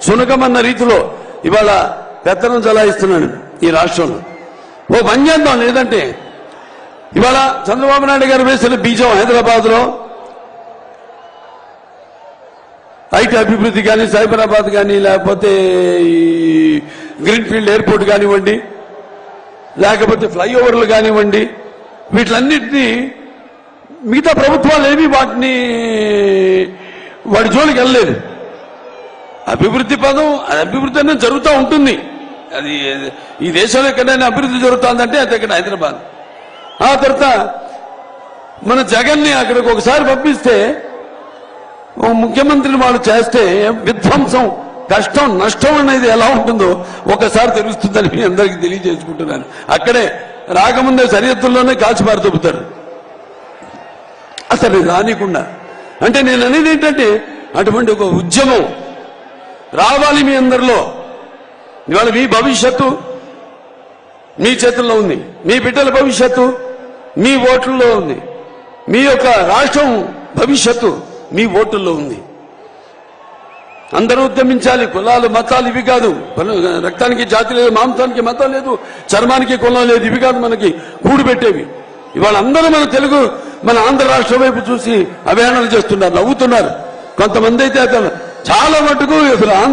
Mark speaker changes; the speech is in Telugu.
Speaker 1: సునకమన్న రీతిలో ఇవాళ పెత్తనం చలాయిస్తున్నాడు ఈ రాష్ట్రంలో. ఓ పని చేద్దాం, లేదంటే ఇవాళ చంద్రబాబు నాయుడు గారు వేసిన బీజం హైదరాబాద్ లో ఐటీ అభివృద్ధి కానీ, సైబరాబాద్ కానీ, లేకపోతే ఈ గ్రీన్ఫీల్డ్ ఎయిర్పోర్ట్ కానివ్వండి, లేకపోతే ఫ్లైఓవర్లు కానివ్వండి, వీటిలన్నింటినీ మిగతా ప్రభుత్వాలు ఏమీ వాటి జోలికి వెళ్ళలేదు. అభివృద్ధి పదం, అభివృద్ధి అనేది జరుగుతూ ఉంటుంది. అది ఈ దేశంలో ఎక్కడైనా అభివృద్ధి జరుగుతుందంటే అది ఇక్కడ హైదరాబాద్. ఆ తర్వాత మన జగన్ని అక్కడికి ఒకసారి పంపిస్తే ముఖ్యమంత్రిని వాళ్ళు చేస్తే విధ్వంసం, కష్టం, నష్టం అనేది ఎలా ఉంటుందో ఒకసారి తెలుస్తుందని మీ అందరికీ తెలియజేసుకుంటున్నాను. అక్కడే రాకముందే సరిహద్దుల్లోనే కాల్చిపారు దొబ్బుతారు అసలు రానికుండా. అంటే నేను అనేది ఏంటంటే అటువంటి ఒక ఉద్యమం రావాలి మీ అందరిలో. ఇవాళ మీ భవిష్యత్తు మీ చేతుల్లో ఉంది, మీ బిడ్డల భవిష్యత్తు మీ ఓట్లలో ఉంది, మీ యొక్క రాష్ట్రం భవిష్యత్తు మీ ఓటుల్లో ఉంది. అందరూ ఉద్యమించాలి. కులాలు మతాలు ఇవి కాదు. రక్తానికి జాతి లేదు, మాంసానికి మతం లేదు, చర్మానికి కులం లేదు, ఇవి కాదు మనకి కూడు పెట్టేవి. ఇవాళ అందరూ మన తెలుగు, మన ఆంధ్ర రాష్ట్రం వైపు చూసి అభియానాలు చేస్తున్నారు, నవ్వుతున్నారు. కొంతమంది అయితే చాలా మటుకు అసలు ఆంధ్ర